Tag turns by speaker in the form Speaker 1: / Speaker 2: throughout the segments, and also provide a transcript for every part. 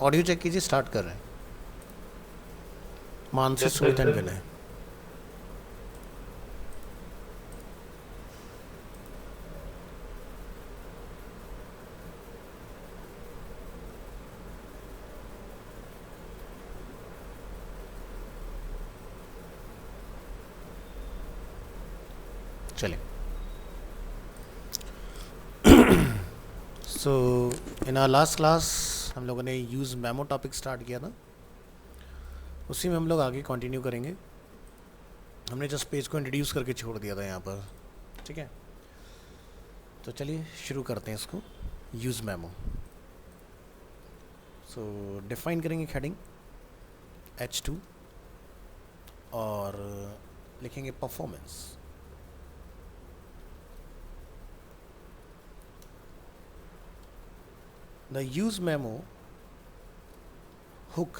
Speaker 1: Audio check कीजिए, start कर रहे हैं। Mansi,
Speaker 2: yes
Speaker 1: Sumit and
Speaker 2: sir.
Speaker 1: Vinay. चलिए। So in our last class हम लोगों ने यूज़ मेमो टॉपिक स्टार्ट किया था, उसी में हम लोग आगे कंटिन्यू करेंगे। हमने जस्ट पेज को इंट्रोड्यूस करके छोड़ दिया था यहाँ पर, ठीक है। तो चलिए शुरू करते हैं इसको। Use memo. सो डिफाइन करेंगे हेडिंग H2 और लिखेंगे performance. The use memo hook.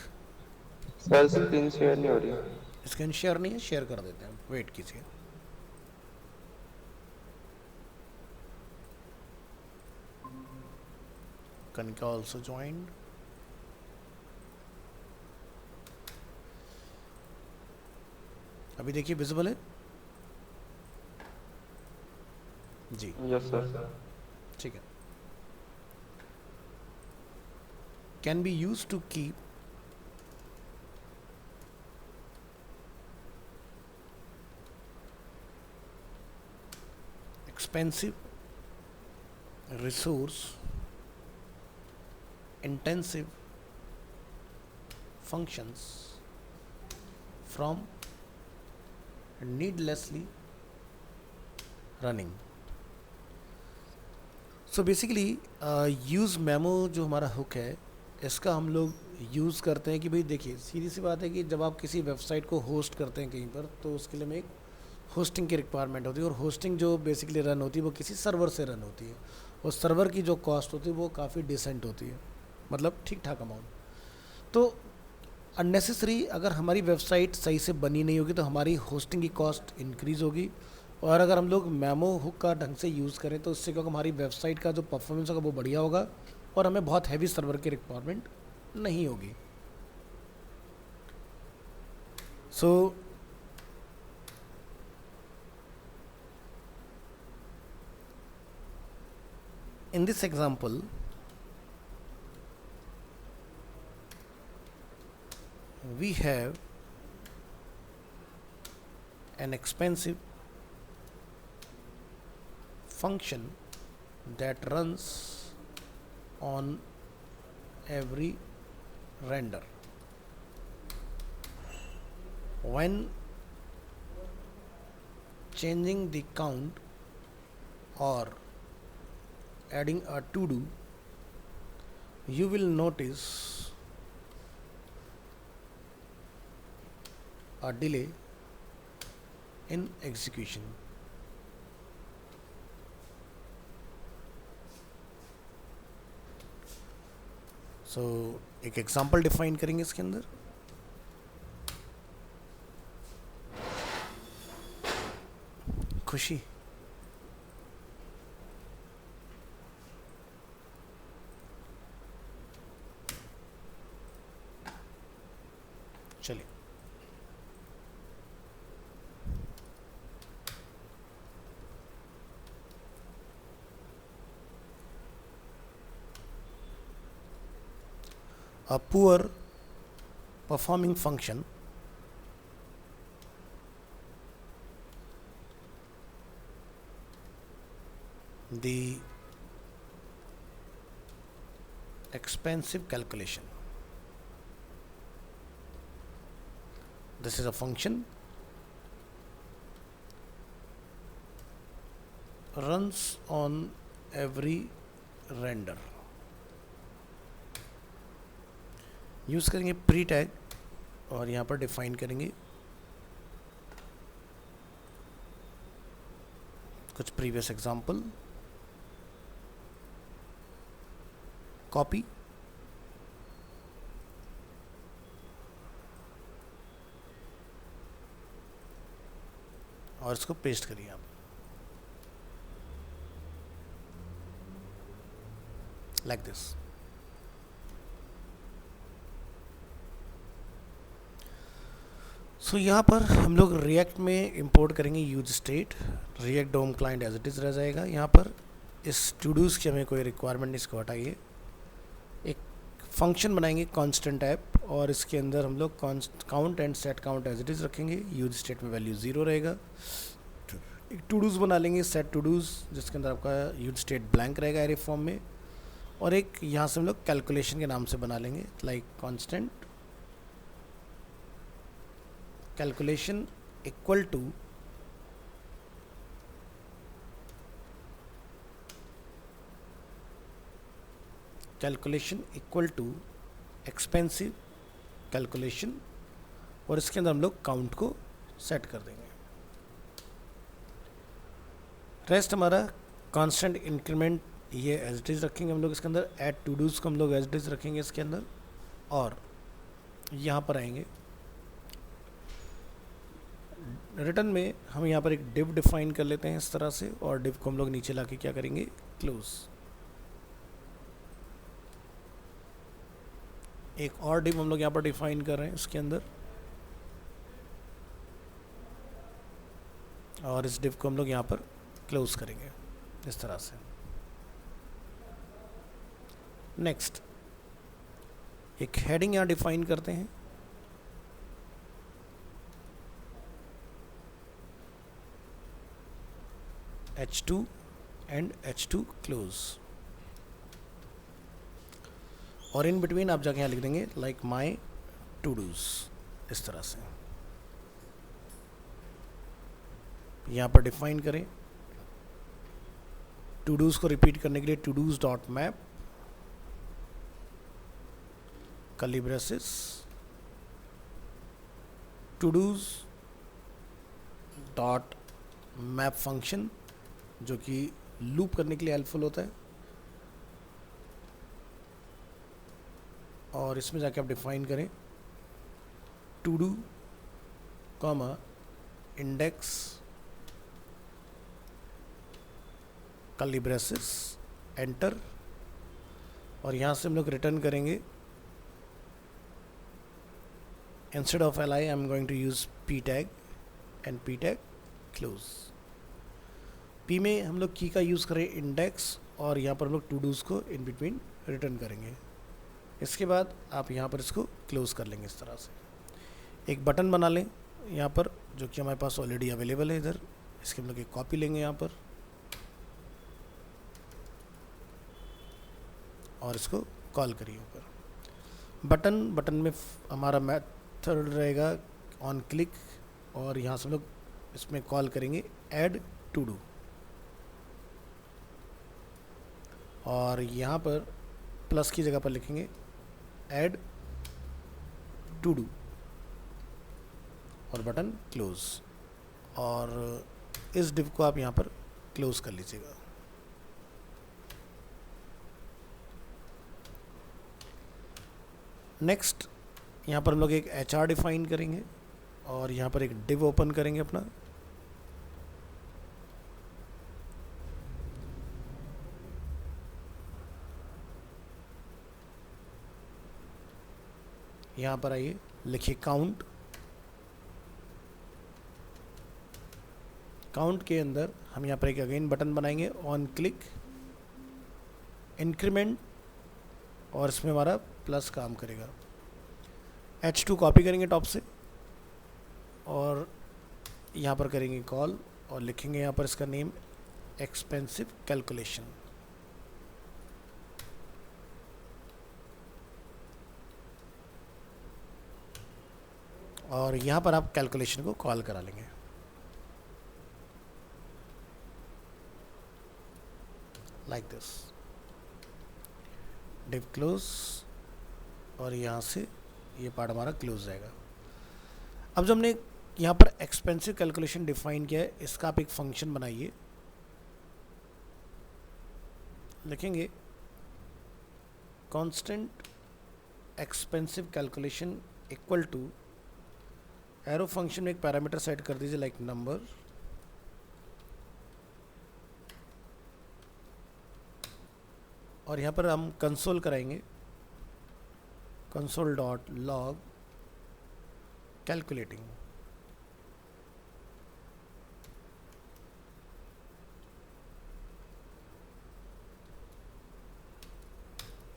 Speaker 2: Sir screen share नहीं हो रही।
Speaker 1: स्क्रीन शेयर नहीं है, शेयर कर देते हैं, वेट कीजिए। Kanika also joined. अभी देखिए विजिबल है जी,
Speaker 2: यस सर।
Speaker 1: ठीक है। Can be use to keep expensive resource intensive functions from needlessly running. So basically use memo जो हमारा हुक है, इसका हम लोग यूज़ करते हैं कि भाई देखिए सीधी सी बात है कि जब आप किसी वेबसाइट को होस्ट करते हैं कहीं पर, तो उसके लिए में एक होस्टिंग की रिक्वायरमेंट होती है, और होस्टिंग जो बेसिकली रन होती है वो किसी सर्वर से रन होती है, और सर्वर की जो कॉस्ट होती है वो काफ़ी डिसेंट होती है, मतलब ठीक ठाक अमाउंट। तो अननेसेसरी अगर हमारी वेबसाइट सही से बनी नहीं होगी तो हमारी होस्टिंग की कॉस्ट इंक्रीज़ होगी, और अगर हम लोग मेमो हुक का ढंग से यूज़ करें तो इससे क्या होगा, हमारी वेबसाइट का जो परफॉर्मेंस होगा वो बढ़िया होगा, और हमें बहुत हैवी सर्वर की रिक्वायरमेंट नहीं होगी। सो in this example we have an expensive function that runs on every render. When changing the count or adding a to do, you will notice a delay in execution. सो एक example define करेंगे इसके अंदर। खुशी, चलिए। A poor performing function the expensive calculation. This is a function runs on every render. Use करेंगे pre tag, और यहाँ पर डिफाइन करेंगे कुछ प्रीवियस एग्जांपल। कॉपी, और इसको पेस्ट करिए आप, लाइक दिस। सो यहाँ पर हम लोग रिएक्ट में इंपोर्ट करेंगे use state, React DOM client as it is रह जाएगा। यहाँ पर इस टू डूज़ की हमें कोई रिक्वायरमेंट नहीं, इसको हटाइए। एक फंक्शन बनाएंगे कांस्टेंट ऐप, और इसके अंदर हम लोग count and set count as it is रखेंगे। यूज स्टेट में वैल्यू 0 रहेगा। एक टू डूज़ बना लेंगे सेट टू डूज़, जिसके अंदर आपका यूज स्टेट ब्लैंक रहेगा एरे फॉर्म में। और एक यहाँ से हम लोग कैलकुलेशन के नाम से बना लेंगे, like constant calculation equal too expensive calculation, और इसके अंदर हम लोग काउंट को सेट कर देंगे। रेस्ट हमारा कांस्टेंट इंक्रीमेंट ये एज इट इज़ रखेंगे हम लोग इसके अंदर। ऐड टू डूज़ को हम लोग एज इट इज़ रखेंगे इसके अंदर। और यहाँ पर आएंगे रिटर्न में, हम यहाँ पर एक डिव डिफाइन कर लेते हैं इस तरह से, और डिव को हम लोग नीचे लाके क्या करेंगे, क्लोज। एक और डिव हम लोग यहाँ पर डिफाइन कर रहे हैं इसके अंदर, और इस डिव को हम लोग यहाँ पर क्लोज करेंगे इस तरह से। नेक्स्ट एक हेडिंग यहाँ डिफाइन करते हैं, H2 एंड H2 क्लोज, और इन बिटवीन आप जाके यहाँ लिख देंगे लाइक माई टू डूज इस तरह से। यहाँ पर डिफाइन करें टू डूज को रिपीट करने के लिए todos dot map curly braces todos dot map function, जो कि लूप करने के लिए हेल्पफुल होता है। और इसमें जाके आप डिफाइन करें todo comma index curly braces enter, और यहाँ से हम लोग रिटर्न करेंगे instead of li I am going to use p tag and p tag close. p में हम लोग की का यूज़ करें इंडेक्स, और यहाँ पर हम लोग टू डूज़ को इन बिटवीन रिटर्न करेंगे। इसके बाद आप यहाँ पर इसको क्लोज कर लेंगे इस तरह से। एक बटन बना लें यहाँ पर, जो कि हमारे पास ऑलरेडी अवेलेबल है इधर। इसके हम लोग एक कॉपी लेंगे यहाँ पर, और इसको कॉल करिए ऊपर। बटन में हमारा मेथड रहेगा ऑन क्लिक, और यहाँ से हम लोग इसमें कॉल करेंगे ऐड टू डू, और यहाँ पर प्लस की जगह पर लिखेंगे ऐड टू डू, और बटन क्लोज, और इस डिव को आप यहाँ पर क्लोज कर लीजिएगा। नेक्स्ट यहाँ पर हम लोग एक HR डिफाइन करेंगे, और यहाँ पर एक डिव ओपन करेंगे अपना। यहाँ पर आइए, लिखिए काउंट। काउंट के अंदर हम यहाँ पर एक अगेन बटन बनाएंगे ऑन क्लिक इंक्रीमेंट, और इसमें हमारा प्लस काम करेगा। H2 कॉपी करेंगे टॉप से, और यहाँ पर करेंगे कॉल, और लिखेंगे यहाँ पर इसका नेम एक्सपेंसिव कैलकुलेशन, और यहाँ पर आप कैलकुलेशन को कॉल करा लेंगे लाइक दिस, डिव क्लोज, और यहाँ से ये पार्ट हमारा क्लोज जाएगा। अब जो हमने यहाँ पर एक्सपेंसिव कैलकुलेशन डिफाइन किया है, इसका आप एक फंक्शन बनाइए। लिखेंगे constant expensive calculation equal to, arrow function में एक पैरामीटर सेट कर दीजिए लाइक नंबर, और यहाँ पर हम कंसोल कराएंगे console.log calculating,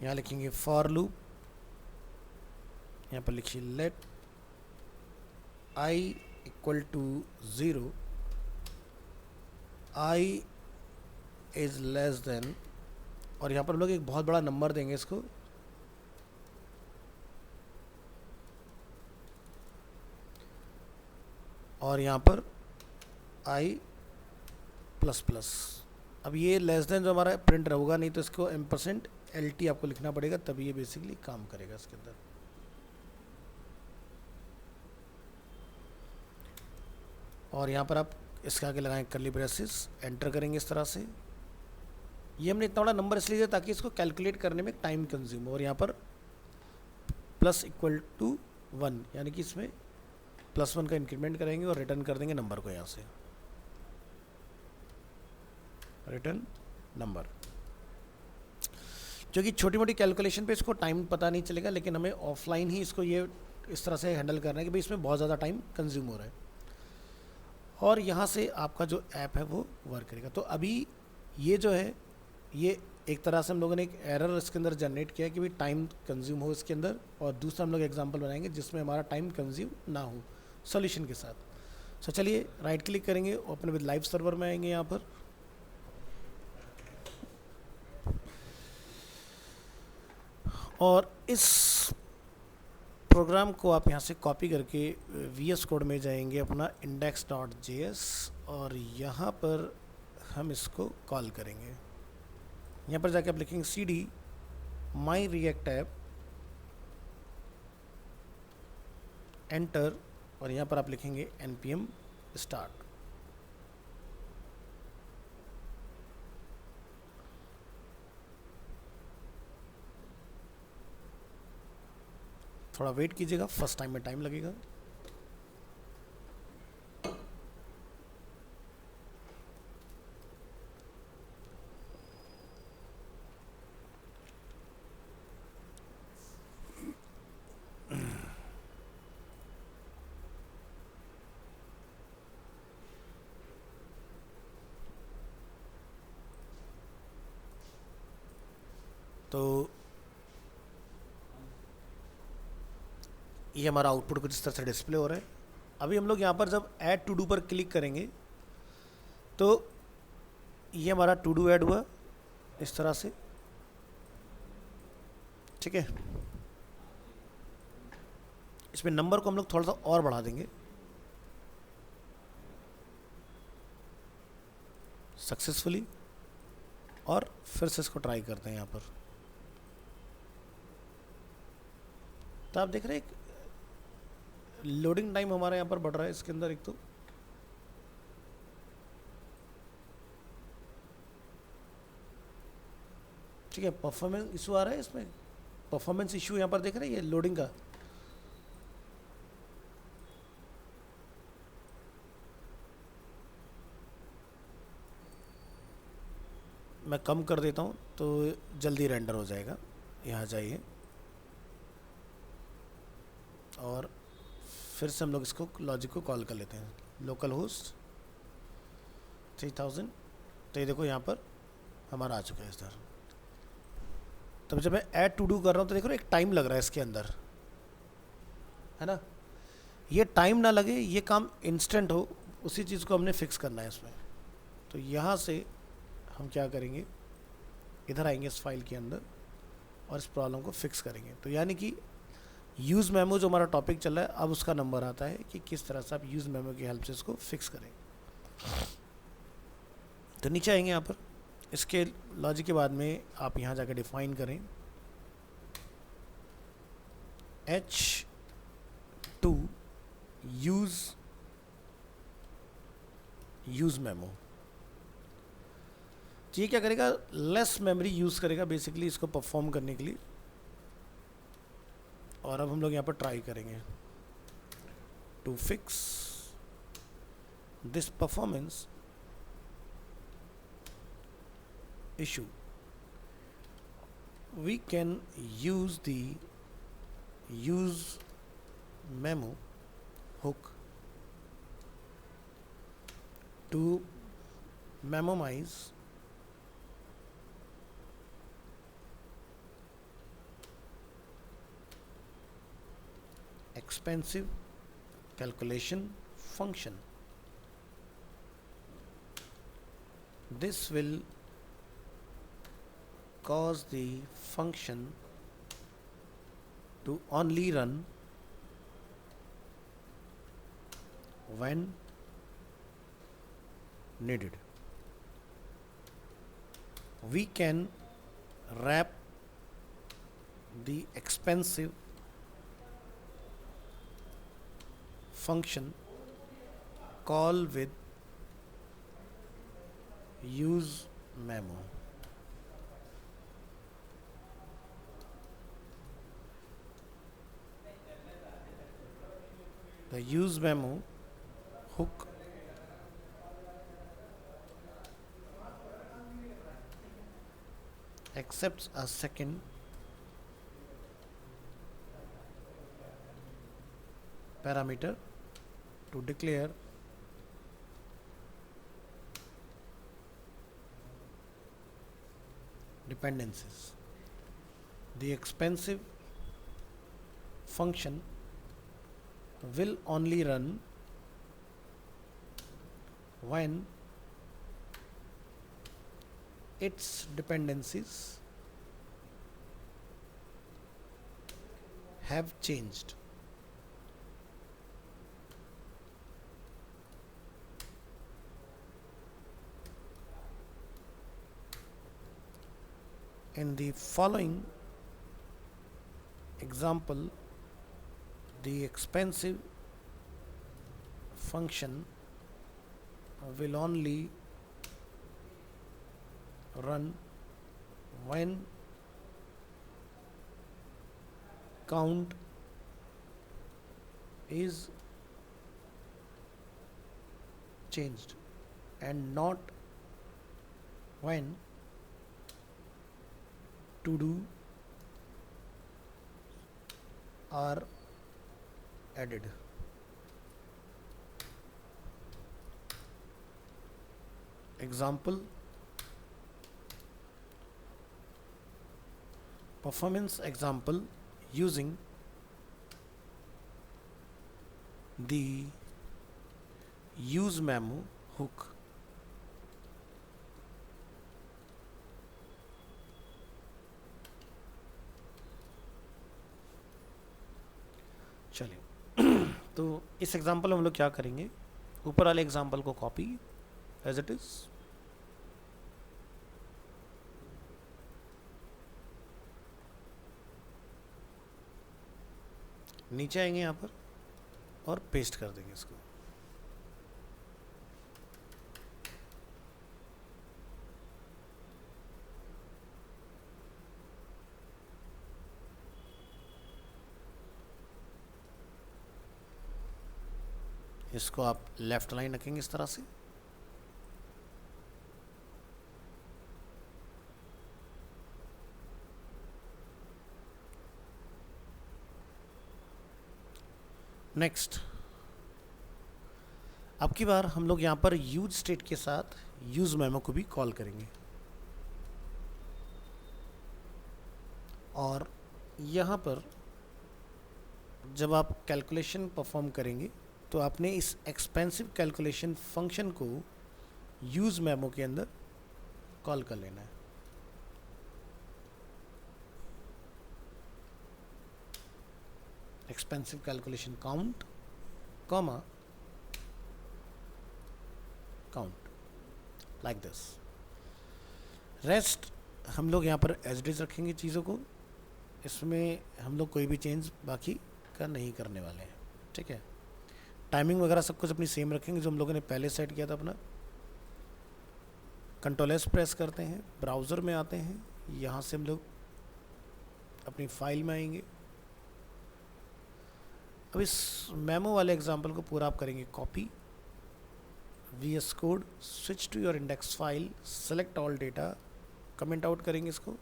Speaker 1: यहाँ लिखेंगे फॉर लूप, यहाँ पर लिखिए let i equal to 0, i is less than, और यहाँ पर हम लोग एक बहुत बड़ा नंबर देंगे इसको, और यहाँ पर i प्लस प्लस। अब ये लेस देन जो हमारा प्रिंट होगा नहीं, तो इसको %LT आपको लिखना पड़ेगा, तभी ये बेसिकली काम करेगा इसके अंदर। और यहाँ पर आप इसके आगे लगाएं कर्ली ब्रेसेस, एंटर करेंगे इस तरह से। ये हमने इतना बड़ा नंबर इसलिए दिया ताकि इसको कैलकुलेट करने में टाइम कंज्यूम हो, और यहाँ पर प्लस इक्वल टू 1, यानी कि इसमें +1 का इंक्रीमेंट करेंगे और रिटर्न कर देंगे नंबर को, यहाँ से रिटर्न नंबर। क्योंकि छोटी मोटी कैलकुलेशन पे इसको टाइम पता नहीं चलेगा, लेकिन हमें ऑफलाइन ही इसको ये इस तरह से हैंडल करना है कि भाई इसमें बहुत ज़्यादा टाइम कंज्यूम हो रहा है, और यहाँ से आपका जो ऐप है वो वर्क करेगा। तो अभी ये जो है, ये एक तरह से हम लोगों ने एक एरर इसके अंदर जनरेट किया कि भाई टाइम कंज्यूम हो इसके अंदर, और दूसरा हम लोग एग्जांपल बनाएंगे जिसमें हमारा टाइम कंज्यूम ना हो सॉल्यूशन के साथ। सो चलिए राइट क्लिक करेंगे, ओपन विद लाइव सर्वर में आएंगे यहाँ पर, और इस प्रोग्राम को आप यहाँ से कॉपी करके VS कोड में जाएंगे अपना index.js, और यहाँ पर हम इसको कॉल करेंगे। यहाँ पर जाके आप लिखेंगे cd my react app, enter, और यहाँ पर आप लिखेंगे npm start। थोड़ा वेट कीजिएगा, फर्स्ट टाइम में टाइम लगेगा। तो ये हमारा आउटपुट कुछ इस तरह से डिस्प्ले हो रहा है। अभी हम लोग यहाँ पर जब ऐड टू डू पर क्लिक करेंगे तो ये हमारा टू डू ऐड हुआ इस तरह से, ठीक है। इसमें नंबर को हम लोग थोड़ा सा और बढ़ा देंगे, सक्सेसफुली, और फिर से इसको ट्राई करते हैं यहाँ पर। तो आप देख रहे हैं लोडिंग टाइम हमारा यहाँ पर बढ़ रहा है इसके अंदर एक तो, ठीक है। परफॉर्मेंस इशू आ रहा है इसमें, परफॉर्मेंस इशू यहाँ पर देख रहे हैं, ये लोडिंग का। मैं कम कर देता हूँ तो जल्दी रेंडर हो जाएगा। यहाँ जाइए और फिर से हम लोग इसको लॉजिक को कॉल कर लेते हैं, लोकल होस्ट 3000। तो ये देखो यहाँ पर हमारा आ चुका है इस तरह। तब जब मैं ऐड टू डू कर रहा हूँ तो देखो एक टाइम लग रहा है इसके अंदर, है ना। ये टाइम ना लगे, ये काम इंस्टेंट हो, उसी चीज़ को हमने फिक्स करना है इसमें। तो यहाँ से हम क्या करेंगे, इधर आएंगे इस फाइल के अंदर और इस प्रॉब्लम को फिक्स करेंगे। तो यानी कि यूज़ मेमो जो हमारा टॉपिक चल रहा है, अब उसका नंबर आता है कि किस तरह से आप यूज़ मेमो की हेल्प से इसको फिक्स करें। तो नीचे आएंगे यहाँ पर, इसके लॉजिक के बाद में आप यहाँ जाकर डिफाइन करें H2 यूज़ मेमो। तो ये क्या करेगा, लेस मेमोरी यूज़ करेगा बेसिकली इसको परफॉर्म करने के लिए। और अब हम लोग यहाँ पर ट्राई करेंगे to fix this performance issue, we can use the use memo hook to memoize expensive calculation function. This will cause the function to only run when needed. We can wrap the expensive function call with use memo. The use memo hook accepts a second parameter to declare dependencies. The expensive function will only run when its dependencies have changed. In the following example, the expensive function will only run when count is changed and not when to do are added. Example: performance example using the use memo hook. चलिए तो इस example में हम लोग क्या करेंगे, ऊपर वाले एग्जांपल को कॉपी एज इट इज, नीचे आएंगे यहाँ पर और पेस्ट कर देंगे इसको। इसको आप लेफ्ट लाइन रखेंगे इस तरह से। नेक्स्ट, अब की बार हम लोग यहाँ पर यूज स्टेट के साथ यूज मेमो को भी कॉल करेंगे और यहाँ पर जब आप कैलकुलेशन परफॉर्म करेंगे तो आपने इस एक्सपेंसिव कैलकुलेशन फंक्शन को यूज मेमो के अंदर कॉल कर लेना है। Expensive calculation count comma count, like this. Rest हम लोग यहाँ पर एज इट इज रखेंगे चीज़ों को, इसमें हम लोग कोई भी चेंज बाकी का नहीं करने वाले हैं, ठीक है। टाइमिंग वगैरह सब कुछ अपनी सेम रखेंगे जो हम लोगों ने पहले सेट किया था अपना। कंट्रोल एस प्रेस करते हैं, ब्राउज़र में आते हैं, यहाँ से हम लोग अपनी फाइल में आएंगे। अब इस मेमो वाले एग्जांपल को पूरा आप करेंगे copy, VS code, switch to your index file, select all data, comment out करेंगे इसको,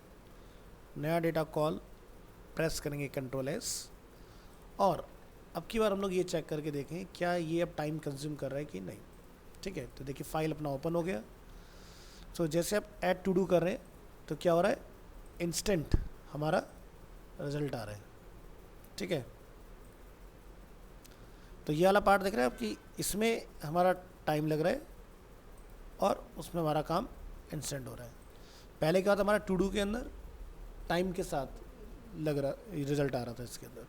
Speaker 1: नया डेटा कॉल, प्रेस करेंगे कंट्रोल एस। और अब की बार हम लोग ये चेक करके देखें क्या ये अब टाइम कंज्यूम कर रहा है कि नहीं, ठीक है। तो देखिए फाइल अपना ओपन हो गया। तो जैसे आप ऐड टू डू कर रहे हैं तो क्या हो रहा है, इंस्टेंट हमारा रिजल्ट आ रहा है, ठीक है। तो ये वाला पार्ट देख रहे हैं आप कि इसमें हमारा टाइम लग रहा है और उसमें हमारा काम इंस्टेंट हो रहा है। पहले क्या होता हमारा टू डू के अंदर टाइम के साथ लग रहा रिजल्ट आ रहा था इसके अंदर।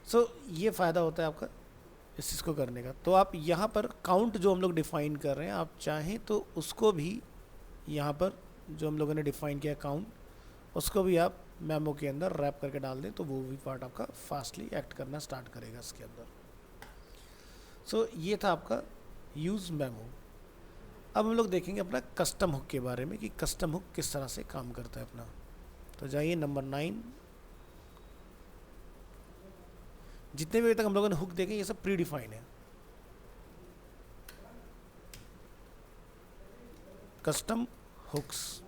Speaker 1: सो ये फ़ायदा होता है आपका इस चीज़ को करने का। तो आप यहाँ पर काउंट जो हम लोग डिफ़ाइन कर रहे हैं, आप चाहें तो उसको भी यहाँ पर जो हम लोगों ने डिफ़ाइन किया काउंट, उसको भी आप मेमो के अंदर रैप करके डाल दें तो वो भी पार्ट आपका फास्टली एक्ट करना स्टार्ट करेगा इसके अंदर। सो ये था आपका यूज़ मेमो। अब हम लोग देखेंगे अपना कस्टम हुक के बारे में कि कस्टम हुक किस तरह से काम करता है अपना। तो जाइए नंबर 9। जितने भी अभी तक हम लोगों ने हुक देखे ये सब प्री डिफाइन है। कस्टम हुक्स,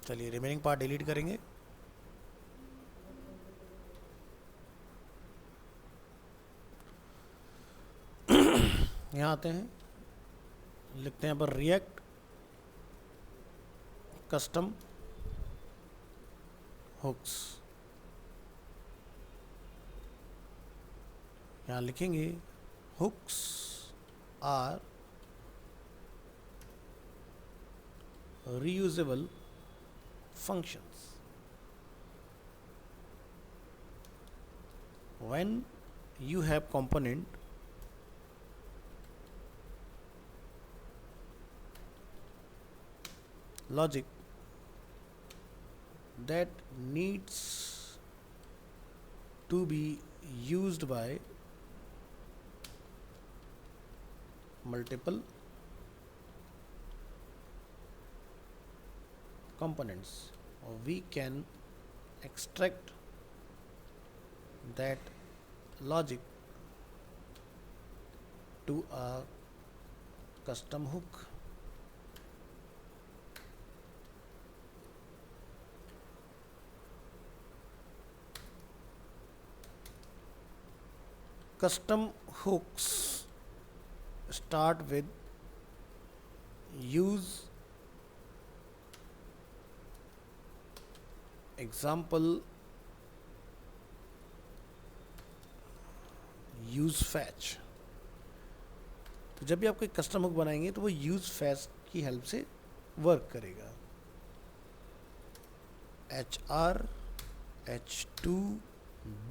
Speaker 1: चलिए रिमेनिंग पार्ट डिलीट करेंगे। यहाँ आते हैं, लिखते हैं यहाँ पर रिएक्ट कस्टम हुक्स। यहाँ लिखेंगे hooks are reusable functions. When you have component logic that needs to be used by multiple components, we can extract that logic to a custom hook. Custom hooks start with use example use fetch। तो जब भी आप कोई custom hook बनाएंगे तो वो use fetch की help से वर्क करेगा। HR-H2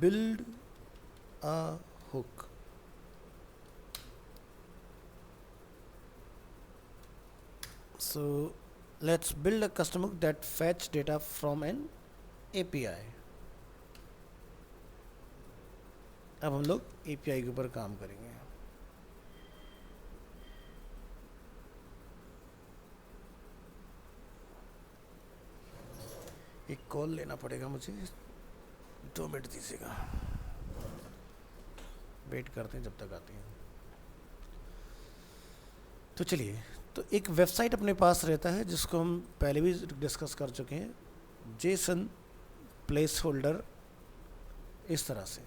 Speaker 1: build a hook। So let's build a custom hook that fetch data from an API। अब हम लोग API के ऊपर काम करेंगे। एक कॉल लेना पड़ेगा मुझे, 2 मिनट दीजिएगा, वेट करते हैं जब तक आती हैं। तो चलिए, तो एक वेबसाइट अपने पास रहता है जिसको हम पहले भी डिस्कस कर चुके हैं, जेसन प्लेस होल्डर, इस तरह से।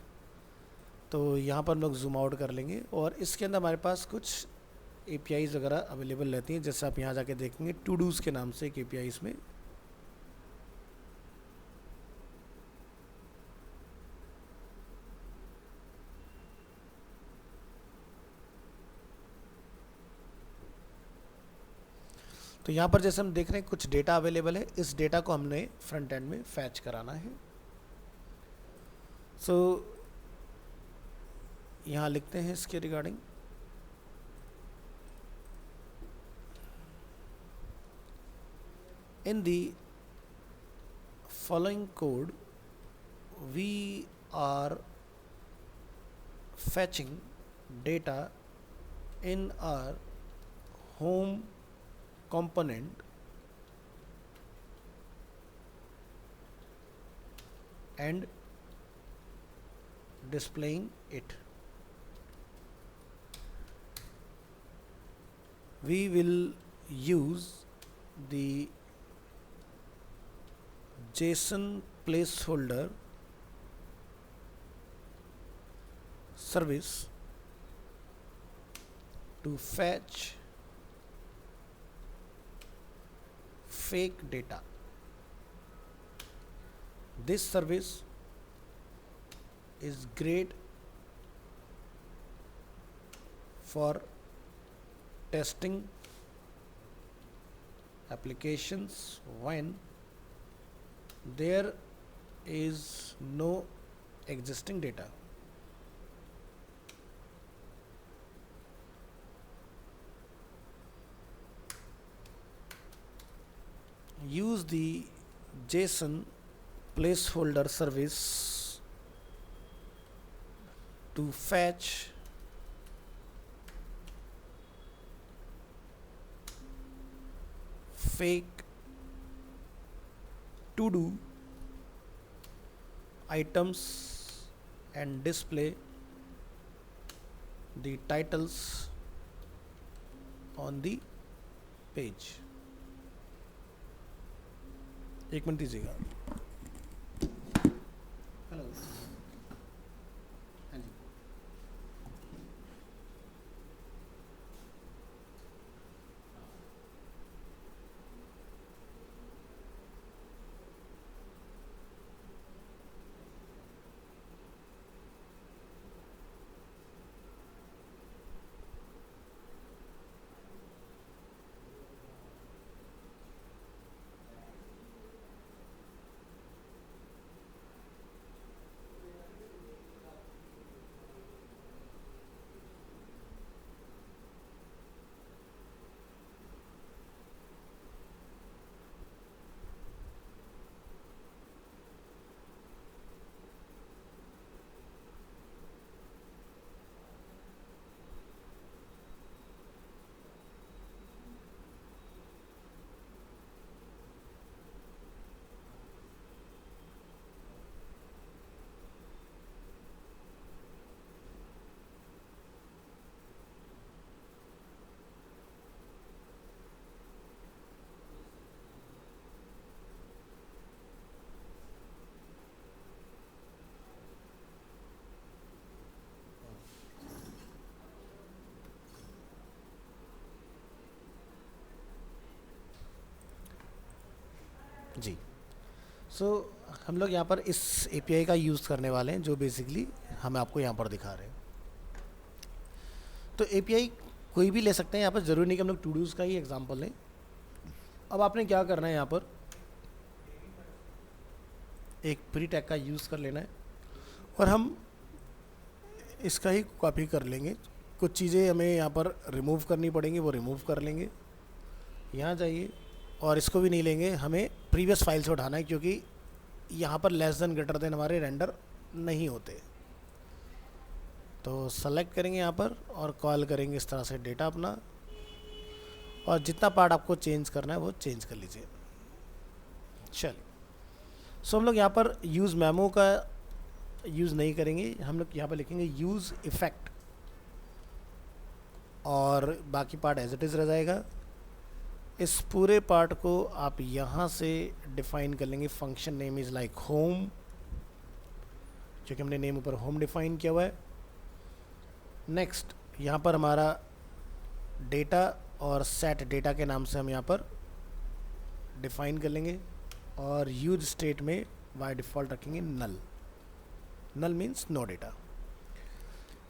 Speaker 1: तो यहाँ पर हम लोग जूम आउट कर लेंगे और इसके अंदर हमारे पास कुछ APIs वगैरह अवेलेबल रहती हैं। जैसे आप यहाँ जाके देखेंगे टू डूज के नाम से एक API इसमें तो यहाँ पर जैसे हम देख रहे हैं कुछ डेटा अवेलेबल है, इस डेटा को हमने फ्रंट एंड में फैच कराना है। सो यहाँ लिखते हैं इसके regarding In the following code, we are fetching data in our home component and displaying it. We will use the JSON placeholder service to fetch fake data. This service is great for testing applications when there is no existing data. Use the JSON placeholder service to fetch fake to do items and display the titles on the page. एक minute दीजिएगा. Hello. हाँ जी. जी. सो हम लोग यहाँ पर इस API का use करने वाले हैं जो बेसिकली हम आपको यहाँ पर दिखा रहे हैं. तो API कोई भी ले सकते हैं यहाँ पर, ज़रूरी नहीं कि हम लोग टू डूज़ का ही एग्जांपल लें. अब आपने क्या करना है, यहाँ पर एक प्री टैग का यूज़ कर लेना है और हम इसका ही कॉपी कर लेंगे. कुछ चीज़ें हमें यहाँ पर रिमूव करनी पड़ेंगी, वो रिमूव कर लेंगे. यहाँ जाइए और इसको भी नहीं लेंगे, हमें प्रीवियस फाइल से उठाना है क्योंकि यहाँ पर लेस देन ग्रेटर देन हमारे रेंडर नहीं होते. तो सेलेक्ट करेंगे यहाँ पर और कॉल करेंगे इस तरह से डेटा अपना, और जितना पार्ट आपको चेंज करना है वो चेंज कर लीजिए. चलिए. सो हम लोग यहाँ पर यूज़ मेमो का यूज़ नहीं करेंगे, हम लोग यहाँ पर लिखेंगे यूज़ इफ़ेक्ट और बाकी पार्ट एज इट इज़ रह जाएगा. इस पूरे पार्ट को आप यहाँ से डिफ़ाइन कर लेंगे. Function name is like home, क्योंकि हमने नेम ऊपर होम डिफ़ाइन किया हुआ है. नेक्स्ट यहाँ पर हमारा डेटा और सेट डेटा के नाम से हम यहाँ पर डिफ़ाइन कर लेंगे और यूज स्टेट में बाय डिफ़ॉल्ट रखेंगे नल. नल मीन्स नो डेटा.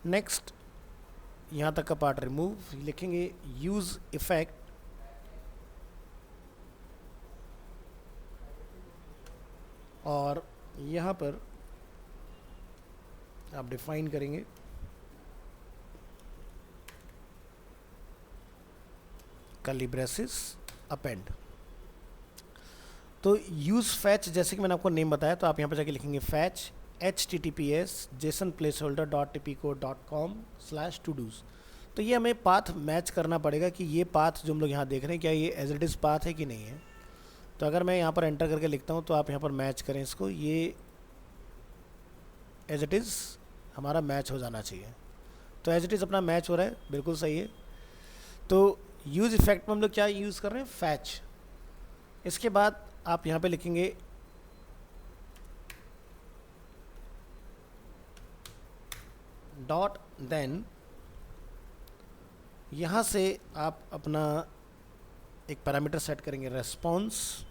Speaker 1: नेक्स्ट यहाँ तक का पार्ट रिमूव, लिखेंगे यूज़ इफ़ेक्ट और यहाँ पर आप डिफ़ाइन करेंगे कर्ली ब्रेसेस अपेंड. तो यूज़ फैच, जैसे कि मैंने आपको नेम बताया, तो आप यहाँ पर जाके लिखेंगे फैच https jasonplaceholder.tpco.com/todos। तो ये हमें पाथ मैच करना पड़ेगा कि ये पाथ जो हम लोग यहाँ देख रहे हैं क्या ये एज इट इज़ पाथ है कि नहीं है। तो अगर मैं यहाँ पर एंटर करके लिखता हूँ तो आप यहाँ पर मैच करें इसको, ये एज इट इज़ हमारा मैच हो जाना चाहिए। तो एज इट इज़ अपना मैच हो रहा है, बिल्कुल सही है। तो यूज़ इफेक्ट में हम लोग क्या यूज़ कर रहे हैं, फैच। इसके बाद आप यहाँ पे लिखेंगे डॉट देन, यहाँ से आप अपना एक पैरामीटर सेट करेंगे रेस्पॉन्स।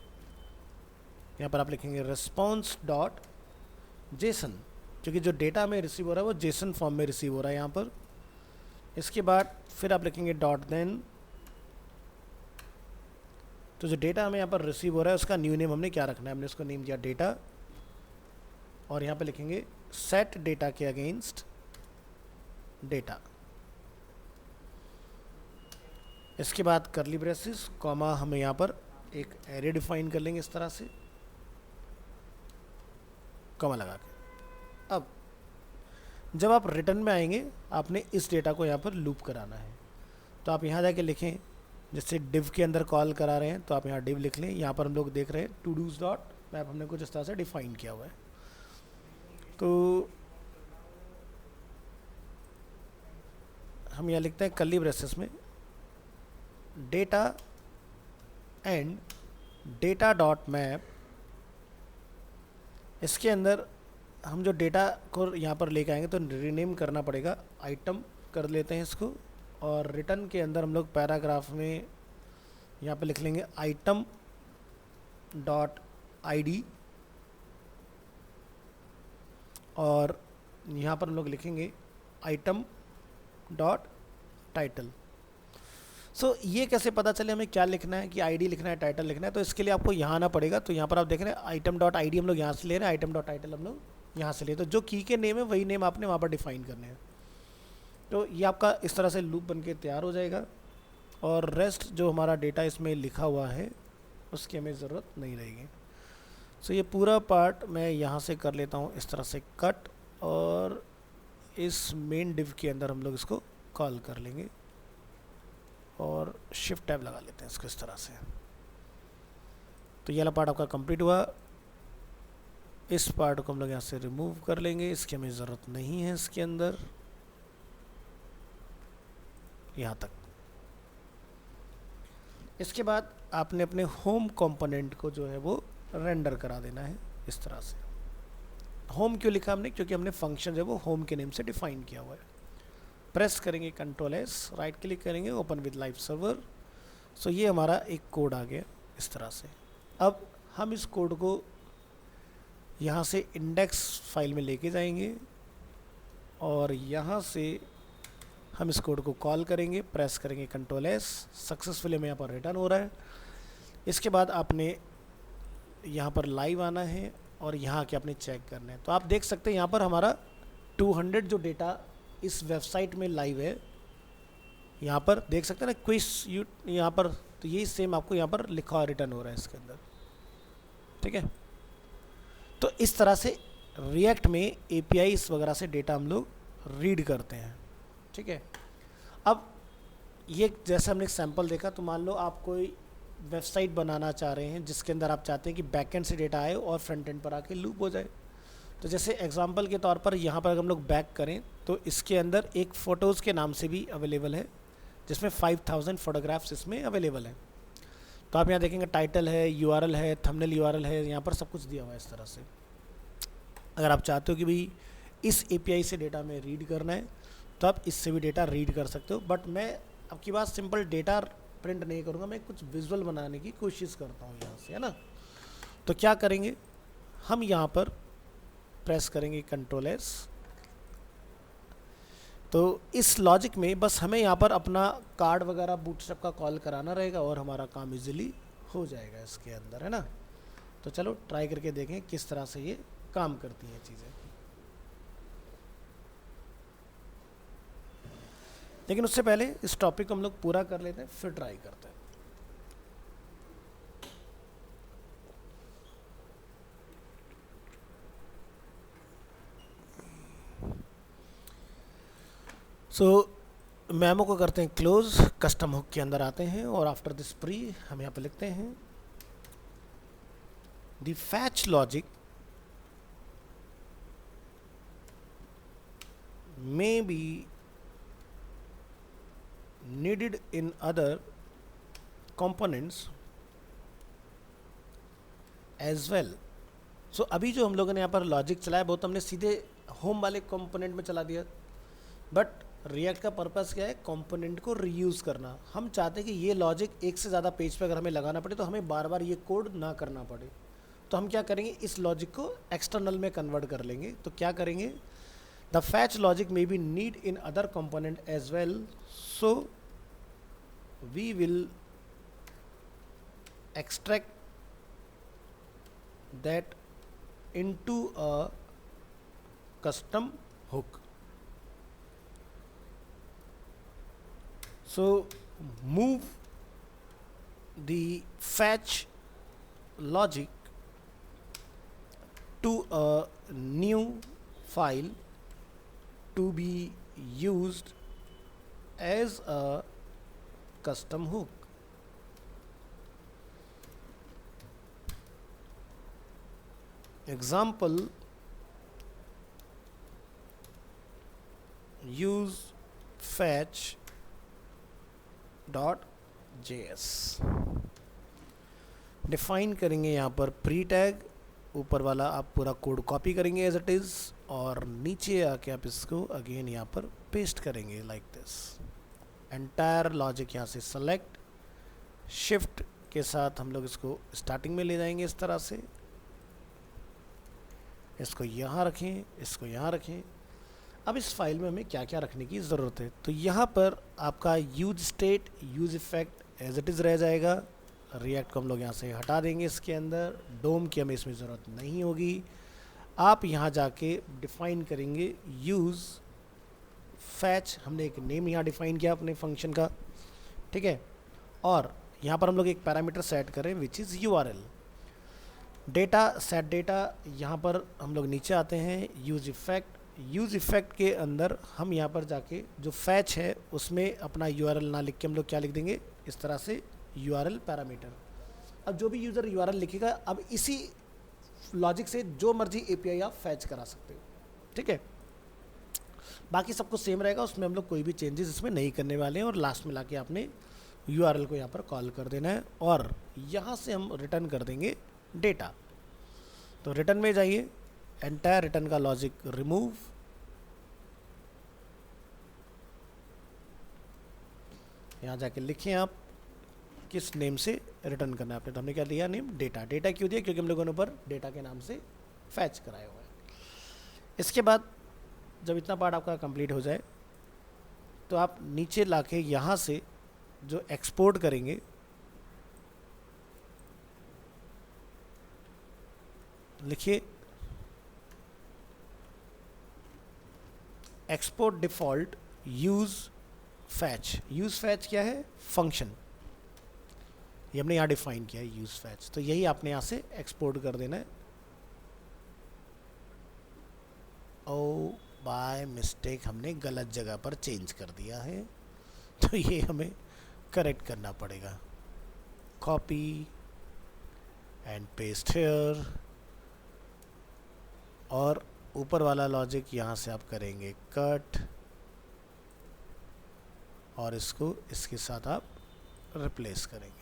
Speaker 1: यहाँ पर आप लिखेंगे रेस्पॉन्स डॉट जेसन, क्योंकि जो डेटा हमें रिसीव हो रहा है वो जेसन फॉर्म में रिसीव हो रहा है यहाँ पर। इसके बाद फिर आप लिखेंगे डॉट देन, तो जो डेटा हमें यहाँ पर रिसीव हो रहा है उसका न्यू नेम हमने क्या रखना है, हमने उसको नेम दिया डेटा, और यहाँ पे लिखेंगे सेट डेटा के अगेंस्ट डेटा। इसके बाद करली ब्रेसेस कॉमा, हमें यहाँ पर एक एरे डिफाइन कर लेंगे इस तरह से कॉमा लगा के। अब जब आप रिटर्न में आएंगे आपने इस डेटा को यहाँ पर लूप कराना है। तो आप यहाँ जाके लिखें, जैसे डिव के अंदर कॉल करा रहे हैं तो आप यहाँ डिव लिख लें। यहाँ पर हम लोग देख रहे हैं टू डूज डॉट मैप हमने कुछ इस तरह से डिफाइन किया हुआ है। तो हम यहाँ लिखते हैं कर्ली ब्रेसेस में data and data dot map. इसके अंदर हम जो डेटा को यहाँ पर लेके आएंगे तो रीनेम करना पड़ेगा, आइटम कर लेते हैं इसको। और रिटर्न के अंदर हम लोग पैराग्राफ में यहाँ पे लिख लेंगे आइटम डॉट आईडी, और यहाँ पर हम लोग लिखेंगे आइटम डॉट टाइटल। सो ये कैसे पता चले हमें क्या लिखना है, कि आईडी लिखना है टाइटल लिखना है, तो इसके लिए आपको यहाँ आना पड़ेगा। तो यहाँ पर आप देख रहे हैं आइटम डॉट आईडी हम लोग यहाँ से ले रहे हैं, आइटम डॉट टाइटल हम लोग यहाँ से ले। तो जो की के नेम है वही नेम आपने वहाँ पर डिफाइन करने हैं। तो ये आपका इस तरह से लूप बन के तैयार हो जाएगा, और रेस्ट जो हमारा डेटा इसमें लिखा हुआ है उसकी हमें ज़रूरत नहीं रहेगी। सो ये पूरा पार्ट मैं यहाँ से कर लेता हूँ इस तरह से कट, और इस मेन डिव के अंदर हम लोग इसको कॉल कर लेंगे और शिफ्ट टैब लगा लेते हैं इसको इस तरह से। तो ये वाला पार्ट आपका कंप्लीट हुआ। इस पार्ट को हम लोग यहाँ से रिमूव कर लेंगे, इसकी हमें ज़रूरत नहीं है इसके अंदर, यहाँ तक। इसके बाद आपने अपने होम कंपोनेंट को जो है वो रेंडर करा देना है इस तरह से। होम क्यों लिखा हमने, क्योंकि हमने फंक्शन जो है वो होम के नेम से डिफाइन किया हुआ है। प्रेस करेंगे कंट्रोल एस, राइट क्लिक करेंगे ओपन विद लाइव सर्वर। सो ये हमारा एक कोड आ गया इस तरह से। अब हम इस कोड को यहाँ से इंडेक्स फाइल में लेके जाएंगे, और यहाँ से हम इस कोड को कॉल करेंगे, प्रेस करेंगे कंट्रोल एस, सक्सेसफुली हमें यहाँ पर रिटर्न हो रहा है। इसके बाद आपने यहाँ पर लाइव आना है और यहाँ आके आपने चेक करना है। तो आप देख सकते हैं यहाँ पर हमारा 200 जो डेटा इस वेबसाइट में लाइव है, यहाँ पर देख सकते हैं ना क्विज यू यहाँ पर, तो यही सेम आपको यहाँ पर लिखा हुआ रिटर्न हो रहा है इसके अंदर। ठीक है, तो इस तरह से रिएक्ट में एपीआईज वगैरह से डेटा हम लोग रीड करते हैं। ठीक है, अब ये जैसे हमने एक सैम्पल देखा, तो मान लो आप कोई वेबसाइट बनाना चाह रहे हैं जिसके अंदर आप चाहते हैं कि बैकएंड से डेटा आए और फ्रंट एंड पर आके लूप हो जाए। तो जैसे एग्जांपल के तौर पर यहाँ पर अगर हम लोग बैक करें तो इसके अंदर एक फ़ोटोज़ के नाम से भी अवेलेबल है, जिसमें 5000 फोटोग्राफ्स इसमें अवेलेबल हैं। तो आप यहाँ देखेंगे टाइटल है, यूआरएल है, थंबनेल यूआरएल है, यहाँ पर सब कुछ दिया हुआ है इस तरह से। अगर आप चाहते हो कि भाई इस एपीआई से डेटा में रीड करना है तो आप इससे भी डेटा रीड कर सकते हो, बट मैं आपकी बात सिंपल डेटा प्रिंट नहीं करूँगा, मैं कुछ विजुअल बनाने की कोशिश करता हूँ यहाँ से, है ना। तो क्या करेंगे, हम यहाँ पर प्रेस करेंगे कंट्रोल एस। तो इस लॉजिक में बस हमें यहाँ पर अपना कार्ड वगैरह बूटस्ट्रैप का कॉल कराना रहेगा और हमारा काम इजीली हो जाएगा इसके अंदर, है ना। तो चलो ट्राई करके देखें किस तरह से ये काम करती हैं चीज़ें। लेकिन उससे पहले इस टॉपिक को हम लोग पूरा कर लेते हैं, फिर ट्राई करते हैं। सो मेमो को करते हैं क्लोज, कस्टम हुक के अंदर आते हैं और आफ्टर दिस प्री हम यहाँ पे लिखते हैं the fetch logic may be needed in other components as well. सो अभी जो हम लोगों ने यहाँ पर लॉजिक चलाया वो तो हमने सीधे होम वाले कंपोनेंट में चला दिया, बट रिएक्ट का पर्पस क्या है, कंपोनेंट को रीयूज़ करना। हम चाहते हैं कि ये लॉजिक एक से ज़्यादा पेज पे अगर हमें लगाना पड़े तो हमें बार बार ये कोड ना करना पड़े। तो हम क्या करेंगे, इस लॉजिक को एक्सटर्नल में कन्वर्ट कर लेंगे। तो क्या करेंगे, the fetch logic may be need in other component as well, so we will extract that into a custom hook. So move the fetch logic to a new file to be used as a custom hook. Example, use fetch .js define करेंगे यहाँ पर pre tag, ऊपर वाला आप पूरा code copy करेंगे as it is और नीचे आके आप इसको अगेन यहाँ पर पेस्ट करेंगे लाइक दिस। एंटायर लॉजिक यहाँ से सेलेक्ट, शिफ्ट के साथ हम लोग इसको स्टार्टिंग में ले जाएंगे इस तरह से, इसको यहाँ रखें, इसको यहाँ रखें। अब इस फाइल में हमें क्या क्या रखने की ज़रूरत है, तो यहाँ पर आपका use state, use effect as it is रह जाएगा। रिएक्ट को हम लोग यहाँ से हटा देंगे, इसके अंदर डोम की हमें इसमें ज़रूरत नहीं होगी। आप यहाँ जाके डिफ़ाइन करेंगे यूज़ फैच, हमने एक नेम यहाँ डिफ़ाइन किया अपने फंक्शन का, ठीक है। और यहाँ पर हम लोग एक पैरामीटर सेट करें which is URL। Data set data, यहाँ पर हम लोग नीचे आते हैं यूज़ इफ़ेक्ट। यूज़ इफ़ेक्ट के अंदर हम यहाँ पर जाके जो फैच है उसमें अपना URL ना लिख के हम लोग क्या लिख देंगे, इस तरह से URL पैरामीटर। अब जो भी यूज़र URL लिखेगा, अब इसी लॉजिक से जो मर्जी API आप फैच करा सकते हो, ठीक है। बाकी सब कुछ सेम रहेगा, उसमें हम लोग कोई भी चेंजेस इसमें नहीं करने वाले हैं। और लास्ट में लाके आपने URL को यहाँ पर कॉल कर देना है और यहाँ से हम रिटर्न कर देंगे डेटा। तो रिटर्न में जाइए, एंटायर रिटर्न का लॉजिक रिमूव, यहाँ जाके लिखें आप किस नेम से रिटर्न करना है आपने। तो हमने क्या दिया नेम, डेटा। डेटा क्यों दिया, क्योंकि हम लोगों ने ऊपर डेटा के नाम से फैच कराया हुआ है। इसके बाद जब इतना पार्ट आपका कंप्लीट हो जाए तो आप नीचे लाके यहाँ से जो एक्सपोर्ट करेंगे, लिखिए export default use fetch. Use fetch क्या है, फंक्शन, ये हमने यहाँ डिफाइन किया है यूज़ फैच। तो यही आपने यहाँ से एक्सपोर्ट कर देना है। ओ बाय मिस्टेक हमने गलत जगह पर चेंज कर दिया है, तो ये हमें करेक्ट करना पड़ेगा। कॉपी एंड पेस्ट हियर, और ऊपर वाला लॉजिक यहाँ से आप करेंगे कट और इसको इसके साथ आप रिप्लेस करेंगे।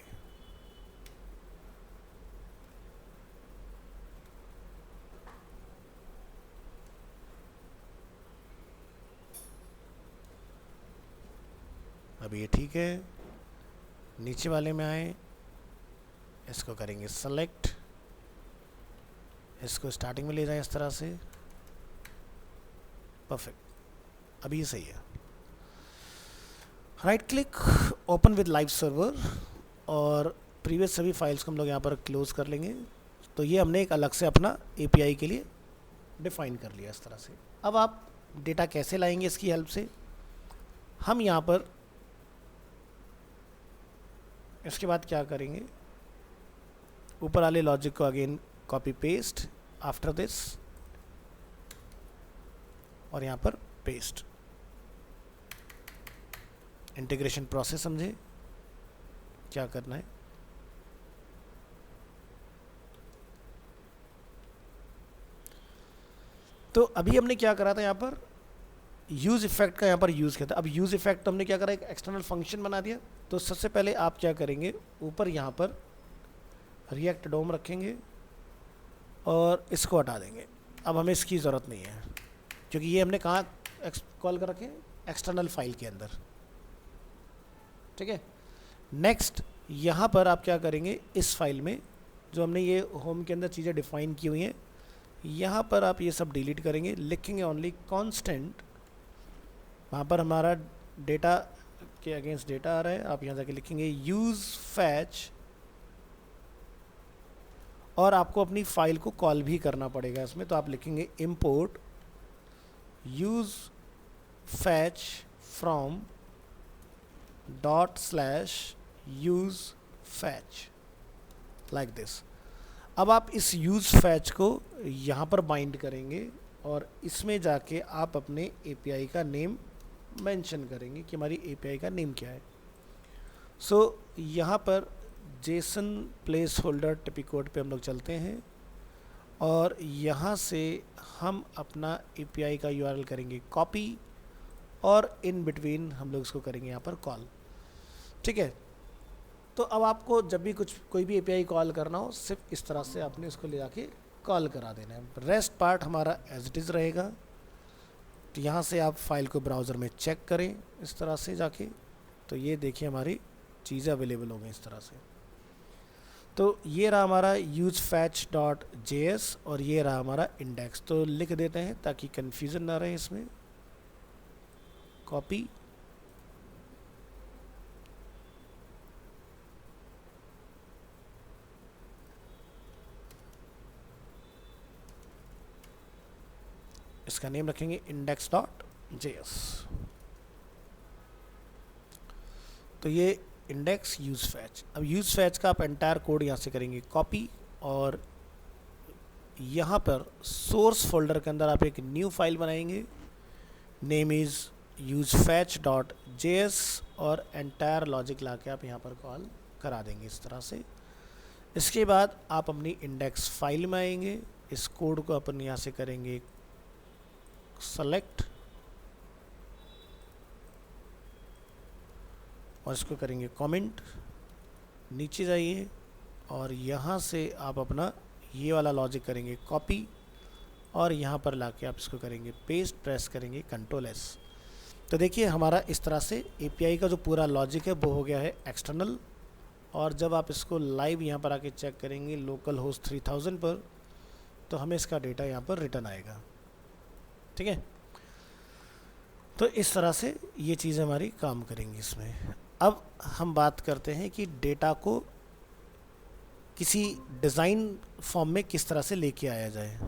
Speaker 1: अब ये ठीक है। नीचे वाले में आए, इसको करेंगे सेलेक्ट, इसको स्टार्टिंग में ले जाएं इस तरह से, परफेक्ट। अभी ये सही है। Right click, open with live server, और प्रीवियस सभी फाइल्स को हम लोग यहाँ पर क्लोज कर लेंगे। तो ये हमने एक अलग से अपना API के लिए डिफाइन कर लिया इस तरह से। अब आप डेटा कैसे लाएंगे इसकी हेल्प से, हम यहाँ पर इसके बाद क्या करेंगे, ऊपर वाले लॉजिक को again copy paste after this और यहाँ पर पेस्ट। इंटीग्रेशन प्रोसेस समझे क्या करना है। तो अभी हमने क्या करा था यहाँ पर, यूज़ इफेक्ट का यहाँ पर यूज़ किया था। अब यूज़ इफेक्ट तो हमने क्या करा, एक एक्सटर्नल फंक्शन बना दिया। तो सबसे पहले आप क्या करेंगे, ऊपर यहाँ पर रिएक्ट डोम रखेंगे और इसको हटा देंगे। अब हमें इसकी ज़रूरत नहीं है क्योंकि ये हमने कहाँ कॉल कर रखे, एक्सटर्नल फाइल के अंदर। ठीक है, नेक्स्ट यहाँ पर आप क्या करेंगे, इस फाइल में जो हमने ये होम के अंदर चीज़ें डिफाइन की हुई हैं, यहाँ पर आप ये सब डिलीट करेंगे, लिखेंगे ओनली कांस्टेंट। वहाँ पर हमारा डेटा के अगेंस्ट डेटा आ रहा है, आप यहाँ जाके लिखेंगे यूज़ फैच, और आपको अपनी फाइल को कॉल भी करना पड़ेगा इसमें। तो आप लिखेंगे import use fetch from dot slash use fetch like this. अब आप इस यूज़ फैच को यहाँ पर बाइंड करेंगे और इसमें जाके आप अपने API का नेम मेंशन करेंगे कि हमारी API का नेम क्या है। सो यहाँ पर जेसन प्लेस होल्डर टिपिकोड पे हम लोग चलते हैं और यहाँ से हम अपना API का URL करेंगे कॉपी और इन बिटवीन हम लोग इसको करेंगे यहाँ पर कॉल। ठीक है, तो अब आपको जब भी कोई भी API कॉल करना हो, सिर्फ इस तरह से आपने उसको ले जाके कॉल करा देना है। रेस्ट पार्ट हमारा एज इट इज़ रहेगा। तो यहाँ से आप फाइल को ब्राउज़र में चेक करें इस तरह से जाके, तो ये देखिए हमारी चीज़ें अवेलेबल हो गई इस तरह से। तो ये रहा हमारा usefetch.js और ये रहा हमारा इंडेक्स। तो लिख देते हैं ताकि कन्फ्यूज़न ना रहे इसमें, कॉपी इसका नेम रखेंगे index.js। तो ये इंडेक्स यूज़ फैच। अब यूज़ फैच का आप एंटायर कोड यहाँ से करेंगे कॉपी और यहाँ पर सोर्स फोल्डर के अंदर आप एक न्यू फाइल बनाएंगे, नेम इज़ usefetch.js और एंटायर लॉजिक ला के आप यहाँ पर कॉल करा देंगे इस तरह से। इसके बाद आप अपनी इंडेक्स फाइल में आएंगे, इस कोड को अपन यहाँ से करेंगे सेलेक्ट और इसको करेंगे कमेंट, नीचे जाइए और यहाँ से आप अपना ये वाला लॉजिक करेंगे कॉपी और यहाँ पर लाके आप इसको करेंगे पेस्ट, प्रेस करेंगे Ctrl+S। तो देखिए हमारा इस तरह से API का जो पूरा लॉजिक है वो हो गया है एक्सटर्नल। और जब आप इसको लाइव यहाँ पर आके चेक करेंगे लोकल होस्ट 3000 पर, तो हमें इसका डेटा यहाँ पर रिटर्न आएगा। ठीक है, तो इस तरह से ये चीज़ें हमारी काम करेंगी इसमें। अब हम बात करते हैं कि डेटा को किसी डिज़ाइन फॉर्म में किस तरह से लेके आया जाए।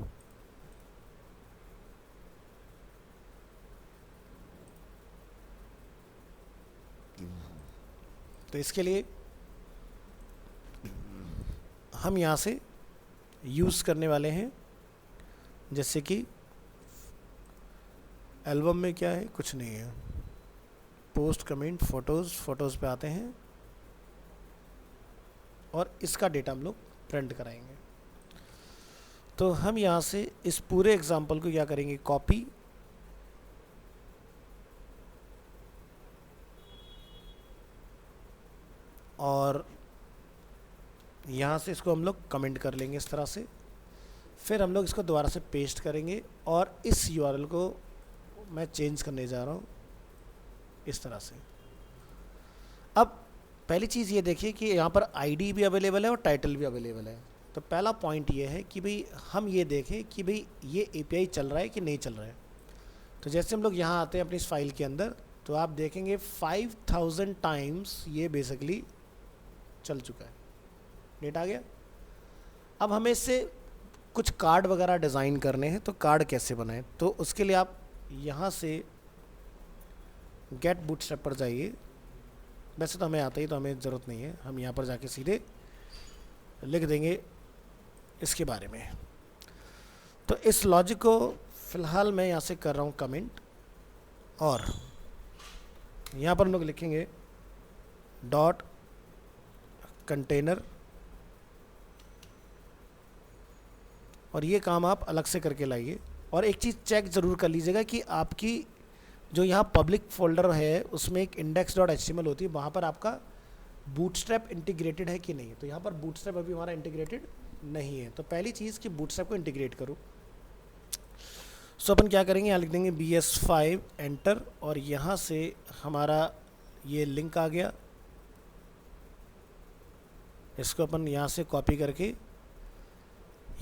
Speaker 1: तो इसके लिए हम यहाँ से यूज़ करने वाले हैं, जैसे कि एल्बम में क्या है, कुछ नहीं है, पोस्ट कमेंट फ़ोटोज़ पे आते हैं और इसका डेटा हम लोग प्रिंट कराएंगे। तो हम यहाँ से इस पूरे एग्जांपल को क्या करेंगे कॉपी और यहाँ से इसको हम लोग कमेंट कर लेंगे इस तरह से। फिर हम लोग इसको दोबारा से पेस्ट करेंगे और इस URL को मैं चेंज करने जा रहा हूँ इस तरह से। अब पहली चीज़ ये देखिए कि यहाँ पर ID भी अवेलेबल है और टाइटल भी अवेलेबल है। तो पहला पॉइंट ये है कि भाई हम ये देखें कि भाई ये API चल रहा है कि नहीं चल रहा है। तो जैसे हम लोग यहाँ आते हैं अपनी इस फाइल के अंदर, तो आप देखेंगे 5000 टाइम्स ये बेसिकली चल चुका है, डेट आ गया। अब हमें इससे कुछ कार्ड वगैरह डिज़ाइन करने हैं, तो कार्ड कैसे बनाएं, तो उसके लिए आप यहाँ से गेट बूटस्ट्रैप पर जाइए। वैसे तो हमें आता ही, तो हमें ज़रूरत नहीं है, हम यहाँ पर जाके सीधे लिख देंगे इसके बारे में। तो इस लॉजिक को फ़िलहाल मैं यहाँ से कर रहा हूँ कमेंट और यहाँ पर हम लोग लिखेंगे डॉट कंटेनर, और ये काम आप अलग से करके लाइए। और एक चीज़ चेक ज़रूर कर लीजिएगा कि आपकी जो यहाँ पब्लिक फोल्डर है उसमें एक index.html होती है, वहाँ पर आपका बूटस्ट्रैप इंटीग्रेटेड है कि नहीं। तो यहाँ पर बूटस्ट्रैप अभी हमारा इंटीग्रेटेड नहीं है, तो पहली चीज़ कि बूटस्ट्रैप को इंटीग्रेट करो। सो अपन क्या करेंगे, यहाँ लिख देंगे BS5 एंटर, और यहाँ से हमारा ये लिंक आ गया। इसको अपन यहाँ से कॉपी करके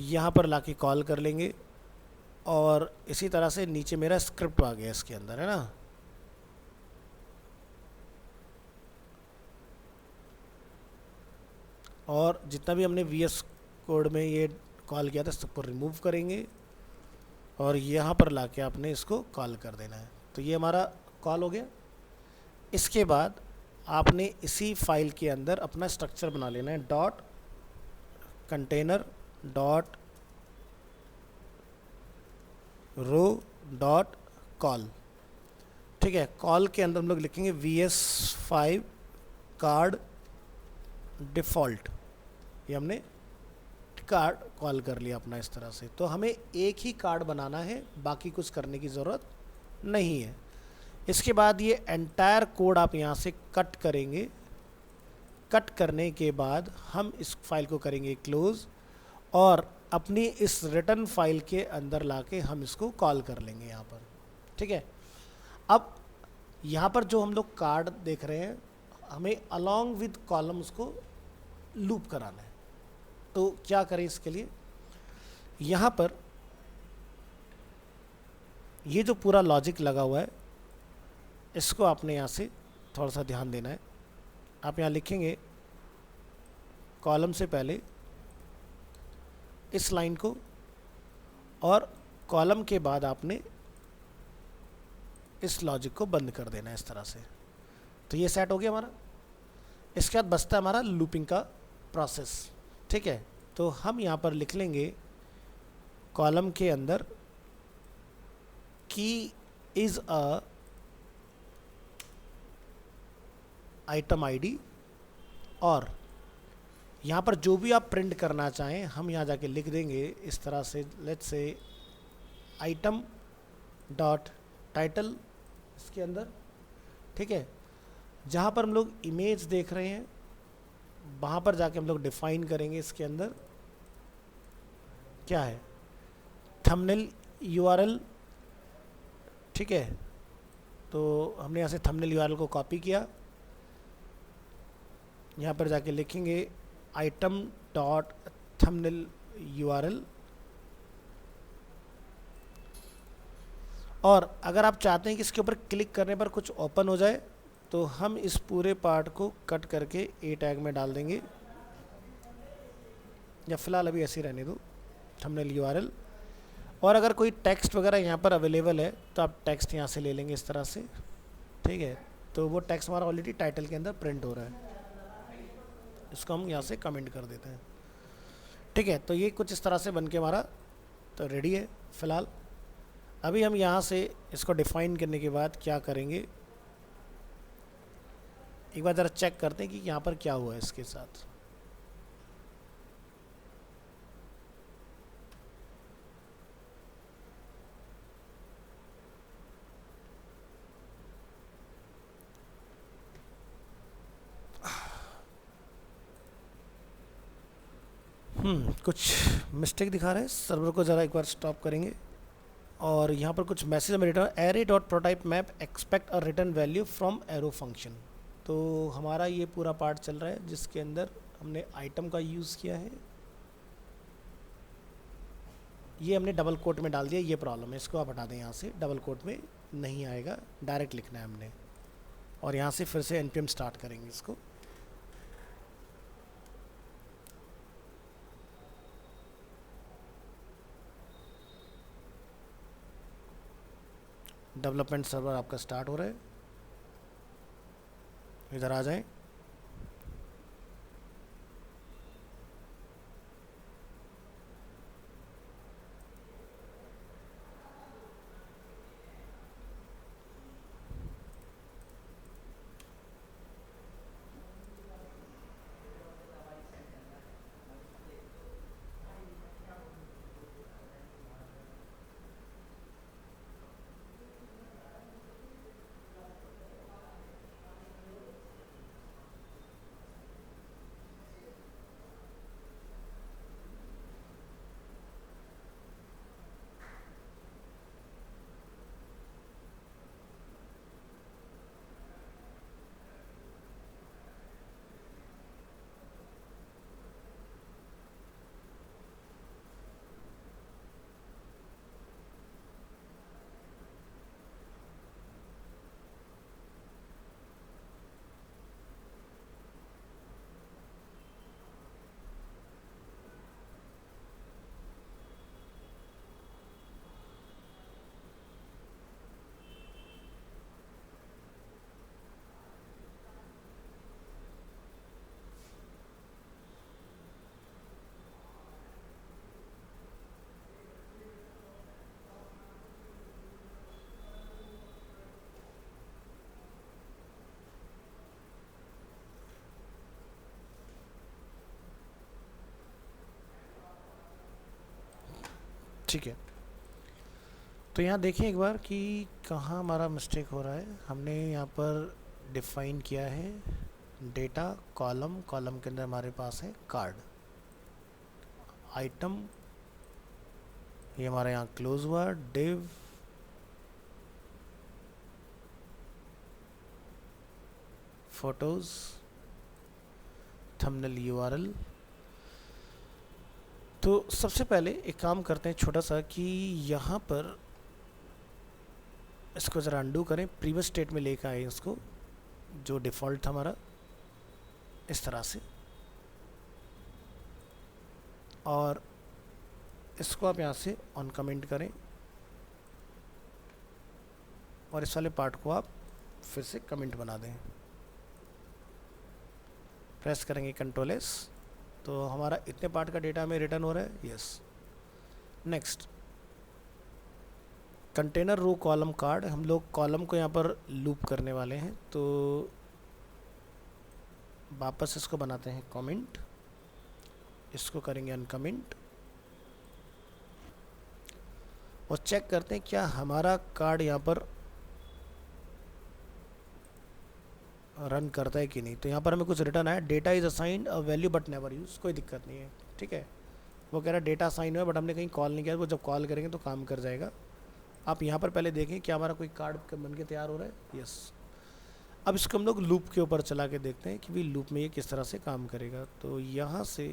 Speaker 1: यहाँ पर लाके कॉल कर लेंगे, और इसी तरह से नीचे मेरा स्क्रिप्ट आ गया इसके अंदर, है ना। और जितना भी हमने VS कोड में ये कॉल किया था सबको रिमूव करेंगे, और यहाँ पर लाके आपने इसको कॉल कर देना है। तो ये हमारा कॉल हो गया। इसके बाद आपने इसी फाइल के अंदर अपना स्ट्रक्चर बना लेना है, dot container dot row dot col. ठीक है, कॉल के अंदर हम लोग लिखेंगे VS5 कार्ड डिफ़ॉल्ट। ये हमने कार्ड कॉल कर लिया अपना इस तरह से। तो हमें एक ही कार्ड बनाना है, बाकी कुछ करने की ज़रूरत नहीं है। इसके बाद ये एंटायर कोड आप यहाँ से कट करेंगे। कट करने के बाद हम इस फाइल को करेंगे क्लोज़, और अपनी इस रिटर्न फाइल के अंदर लाके हम इसको कॉल कर लेंगे यहाँ पर। ठीक है, अब यहाँ पर जो हम लोग कार्ड देख रहे हैं, हमें अलोंग विद कॉलम उसको लूप कराना है। तो क्या करें इसके लिए, यहाँ पर ये जो पूरा लॉजिक लगा हुआ है इसको आपने यहाँ से थोड़ा सा ध्यान देना है। आप यहाँ लिखेंगे कॉलम से पहले इस लाइन को, और कॉलम के बाद आपने इस लॉजिक को बंद कर देना है इस तरह से। तो ये सेट हो गया हमारा। इसके बाद बचता है हमारा लूपिंग का प्रोसेस। ठीक है, तो हम यहाँ पर लिख लेंगे कॉलम के अंदर की इज़ अ आइटम ID, और यहाँ पर जो भी आप प्रिंट करना चाहें हम यहाँ जाके लिख देंगे इस तरह से, let's say item dot title इसके अंदर। ठीक है, जहाँ पर हम लोग इमेज देख रहे हैं वहाँ पर जाके हम लोग डिफाइन करेंगे इसके अंदर क्या है, थंबनेल URL। ठीक है, तो हमने यहाँ से थंबनेल URL को कॉपी किया, यहाँ पर जाके लिखेंगे आइटम डॉट थंबनेल URL। और अगर आप चाहते हैं कि इसके ऊपर क्लिक करने पर कुछ ओपन हो जाए, तो हम इस पूरे पार्ट को कट करके A टैग में डाल देंगे, या फिलहाल अभी ऐसे ही रहने दो थंबनेल URL। और अगर कोई टेक्स्ट वगैरह यहाँ पर अवेलेबल है तो आप टेक्स्ट यहाँ से ले लेंगे इस तरह से। ठीक है, तो वो टेक्स्ट हमारा ऑलरेडी टाइटल के अंदर प्रिंट हो रहा है, इसको हम यहाँ से कमेंट कर देते हैं। ठीक है, तो ये कुछ इस तरह से बन के हमारा तो रेडी है फ़िलहाल। अभी हम यहाँ से इसको डिफ़ाइन करने के बाद क्या करेंगे, एक बार ज़रा चेक करते हैं कि यहाँ पर क्या हुआ है इसके साथ। कुछ मिस्टेक दिखा रहा है, सर्वर को ज़रा एक बार स्टॉप करेंगे। और यहाँ पर कुछ मैसेज में return array dot prototype map expect a return value from arrow function. तो हमारा ये पूरा पार्ट चल रहा है जिसके अंदर हमने आइटम का यूज़ किया है, ये हमने डबल कोट में डाल दिया, ये प्रॉब्लम है, इसको आप हटा दें यहाँ से, डबल कोट में नहीं आएगा, डायरेक्ट लिखना है हमने। और यहाँ से फिर से npm स्टार्ट करेंगे इसको। डेवलपमेंट सर्वर आपका स्टार्ट हो रहा है, इधर आ जाएं। ठीक है, तो यहाँ देखें एक बार कि कहाँ हमारा मिस्टेक हो रहा है। हमने यहाँ पर डिफाइन किया है डेटा कॉलम, कॉलम के अंदर हमारे पास है कार्ड, आइटम ये हमारे यहाँ क्लोज हुआ, डिव फोटोज, थंबनेल यूआरएल। तो सबसे पहले एक काम करते हैं छोटा सा कि यहाँ पर इसको ज़रा अंडू करें, प्रीवियस स्टेट में लेकर आए इसको, जो डिफ़ॉल्ट था हमारा, इस तरह से, और इसको आप यहाँ से ऑन कमेंट करें और इस वाले पार्ट को आप फिर से कमेंट बना दें। प्रेस करेंगे कंट्रोल एस, तो हमारा इतने पार्ट का डेटा हमें रिटर्न हो रहा है। Yes, next container row column card, हम लोग कॉलम को यहाँ पर लूप करने वाले हैं, तो वापस इसको बनाते हैं कमेंट, इसको करेंगे अनकमेंट और चेक करते हैं क्या हमारा कार्ड यहाँ पर रन करता है कि नहीं। तो यहाँ पर हमें कुछ रिटर्न आया, data is assigned a value but never use, कोई दिक्कत नहीं है, ठीक है। वो कह रहा है डेटा असाइन हुआ बट हमने कहीं कॉल नहीं किया, वो जब कॉल करेंगे तो काम कर जाएगा। आप यहाँ पर पहले देखें क्या हमारा कोई कार्ड बन के तैयार हो रहा है। यस, अब इसको हम लोग लूप के ऊपर चला के देखते हैं कि भाई लूप में ये किस तरह से काम करेगा। तो यहाँ से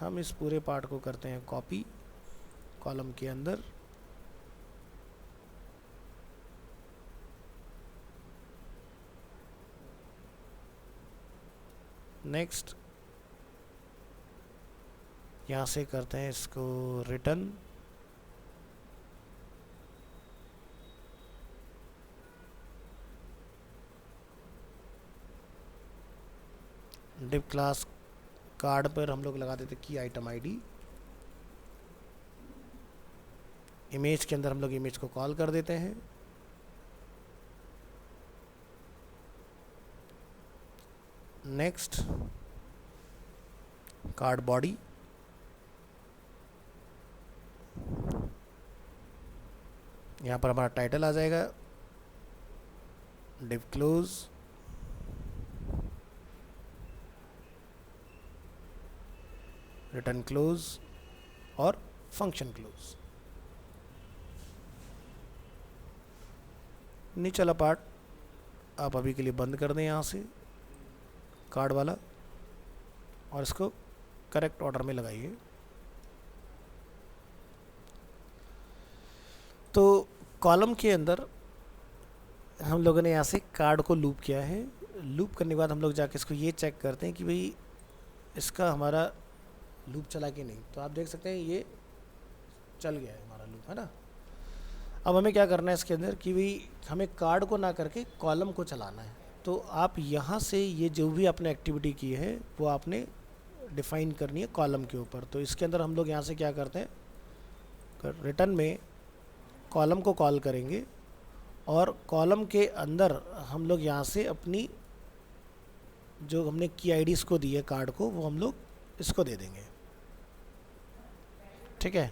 Speaker 1: हम इस पूरे पार्ट को करते हैं कॉपी कॉलम के अंदर, नेक्स्ट यहाँ से करते हैं इसको रिटर्न, डिव क्लास कार्ड पर हम लोग लगा देते की आइटम आईडी, इमेज के अंदर हम लोग इमेज को कॉल कर देते हैं, नेक्स्ट कार्ड बॉडी, यहाँ पर हमारा टाइटल आ जाएगा, डिव क्लोज, रिटर्न क्लोज और फंक्शन क्लोज। नीचे वाला पार्ट आप अभी के लिए बंद कर दें यहाँ से कार्ड वाला, और इसको करेक्ट ऑर्डर में लगाइए। तो कॉलम के अंदर हम लोगों ने यहाँ से कार्ड को लूप किया है। लूप करने के बाद हम लोग जाके इसको ये चेक करते हैं कि भाई इसका हमारा लूप चला कि नहीं। तो आप देख सकते हैं ये चल गया है हमारा लूप, है ना। अब हमें क्या करना है इसके अंदर कि भाई हमें कार्ड को ना करके कॉलम को चलाना है। तो आप यहाँ से ये जो भी आपने एक्टिविटी की है वो आपने डिफ़ाइन करनी है कॉलम के ऊपर। तो इसके अंदर हम लोग यहाँ से क्या करते हैं, रिटर्न में कॉलम को कॉल करेंगे और कॉलम के अंदर हम लोग यहाँ से अपनी जो हमने की आईडीज़ को दी है कार्ड को, वो हम लोग इसको दे देंगे, ठीक है।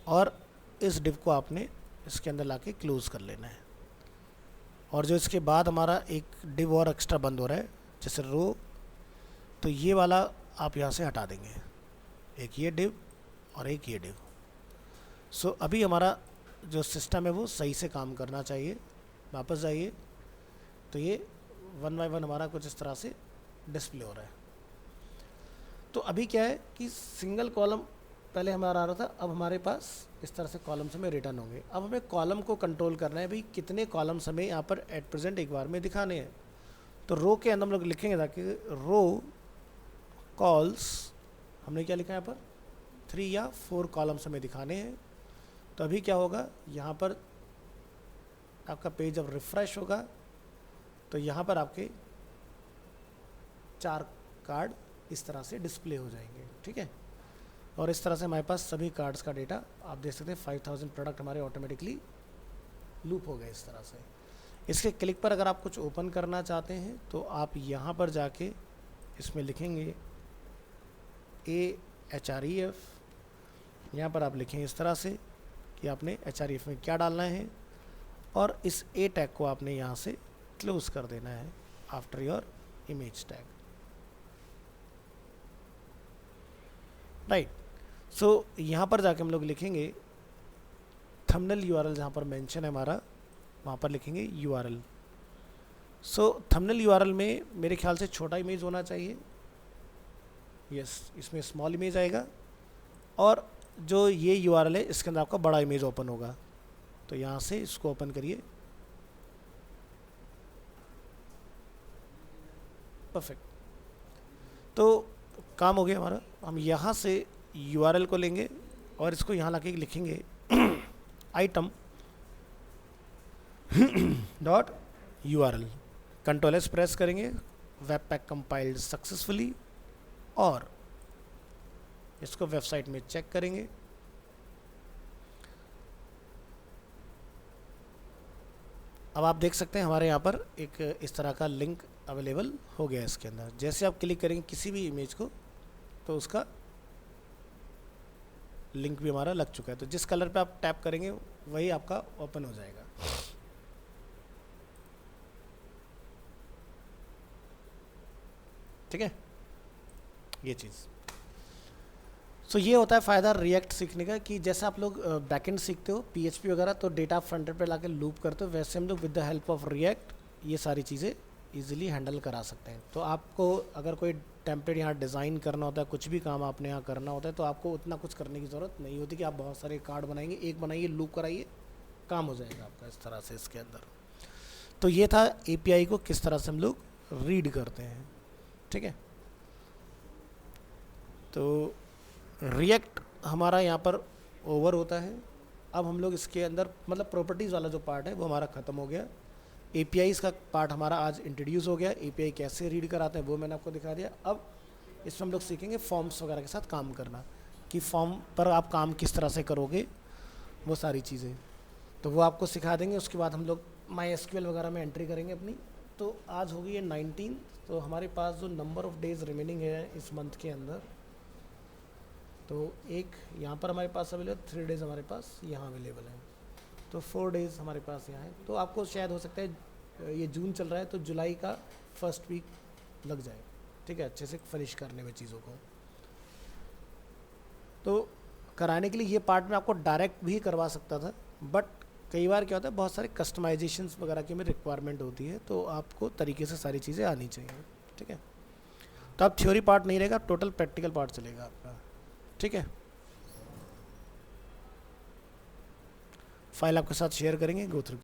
Speaker 1: और इस डिव को आपने इसके अंदर लाके क्लोज़ कर लेना है। और जो इसके बाद हमारा एक डिव और एक्स्ट्रा बंद हो रहा है जैसे रो, तो ये वाला आप यहाँ से हटा देंगे, एक ये डिव और एक ये डिव। सो अभी हमारा जो सिस्टम है वो सही से काम करना चाहिए। वापस जाइए, तो ये वन बाय वन हमारा कुछ इस तरह से डिस्प्ले हो रहा है। तो अभी क्या है कि सिंगल कॉलम पहले हमारा आ रहा था, अब हमारे पास इस तरह से कॉलम्स हमें रिटर्न होंगे। अब हमें कॉलम को कंट्रोल करना है, भाई कितने कॉलम्स हमें यहाँ पर एट प्रेजेंट एक बार में दिखाने हैं। तो रो के अंदर हम लोग लिखेंगे ताकि रो कॉल्स, हमने क्या लिखा है यहाँ पर 3 या 4 कॉलम्स हमें दिखाने हैं। तो अभी क्या होगा, यहाँ पर आपका पेज जब रिफ़्रेश होगा तो यहाँ पर आपके 4 कार्ड इस तरह से डिस्प्ले हो जाएंगे, ठीक है। और इस तरह से हमारे पास सभी कार्ड्स का डेटा आप देख सकते हैं 5000 प्रोडक्ट हमारे ऑटोमेटिकली लूप हो गए इस तरह से। इसके क्लिक पर अगर आप कुछ ओपन करना चाहते हैं तो आप यहाँ पर जाके इसमें लिखेंगे AHREF, यहाँ पर आप लिखें इस तरह से कि आपने href में क्या डालना है और इस a टैग को आपने यहाँ से क्लोज कर देना है after your image tag, right. So यहाँ पर जाके हम लोग लिखेंगे थंबनेल URL, जहाँ पर मेंशन है हमारा वहाँ पर लिखेंगे URL। सो थंबनेल URL में मेरे ख्याल से छोटा इमेज होना चाहिए, यस, इसमें स्मॉल इमेज आएगा और जो ये URL है इसके अंदर आपका बड़ा इमेज ओपन होगा। तो यहाँ से इसको ओपन करिए, परफेक्ट। तो काम हो गया हमारा। हम यहाँ से URL को लेंगे और इसको यहाँ लाके लिखेंगे item dot URL, Ctrl+S press करेंगे, वेब पैक कंपाइल्ड सक्सेसफुली, और इसको वेबसाइट में चेक करेंगे। अब आप देख सकते हैं हमारे यहाँ पर एक इस तरह का लिंक अवेलेबल हो गया है इसके अंदर। जैसे आप क्लिक करेंगे किसी भी इमेज को तो उसका लिंक भी हमारा लग चुका है। तो जिस कलर पे आप टैप करेंगे वही आपका ओपन हो जाएगा। ठीक है, ये चीज़। सो ये होता है फ़ायदा रिएक्ट सीखने का कि जैसे आप लोग बैकएंड सीखते हो PHP वगैरह तो डेटा फ्रंट एंड पे लाके लूप करते हो, वैसे हम लोग with the help of react ये सारी चीज़ें इजीली हैंडल करा सकते हैं। तो आपको अगर कोई टेम्पलेट यहाँ डिज़ाइन करना होता है, कुछ भी काम आपने यहाँ करना होता है, तो आपको उतना कुछ करने की ज़रूरत नहीं होती कि आप बहुत सारे कार्ड बनाएंगे, एक बनाइए, लूप कराइए, काम हो जाएगा आपका इस तरह से इसके अंदर। तो ये था API को किस तरह से हम लोग रीड करते हैं। ठीक है, तो रिएक्ट हमारा यहाँ पर ओवर होता है। अब हम लोग इसके अंदर मतलब प्रॉपर्टीज़ वाला जो पार्ट है वो हमारा ख़त्म हो गया। APIs का पार्ट हमारा आज इंट्रोड्यूस हो गया। API कैसे रीड कराते हैं वो मैंने आपको दिखा दिया। अब इसमें हम लोग सीखेंगे फॉर्म्स वगैरह के साथ काम करना, कि फॉर्म पर आप काम किस तरह से करोगे, वो सारी चीज़ें तो वो आपको सिखा देंगे। उसके बाद हम लोग MySQL वगैरह में एंट्री करेंगे अपनी। तो आज होगी ये 19, तो हमारे पास जो नंबर ऑफ़ डेज़ रिमेनिंग है इस मंथ के अंदर, तो एक यहाँ पर हमारे पास अवेलेबल 3 डेज़ हमारे पास यहाँ अवेलेबल है, तो 4 डेज़ हमारे पास यहाँ है। तो आपको शायद हो सकता है ये जून चल रहा है तो जुलाई का फर्स्ट वीक लग जाए, ठीक है, अच्छे से फिनिश करने में चीज़ों को। तो कराने के लिए ये पार्ट में आपको डायरेक्ट भी करवा सकता था, बट कई बार क्या होता है बहुत सारे कस्टमाइजेशंस वगैरह की में रिक्वायरमेंट होती है, तो आपको तरीके से सारी चीज़ें आनी चाहिए। ठीक है, तो अब थ्योरी पार्ट नहीं रहेगा, टोटल प्रैक्टिकल पार्ट चलेगा आपका। ठीक है, फाइल आपके साथ शेयर करेंगे, गो थ्रू।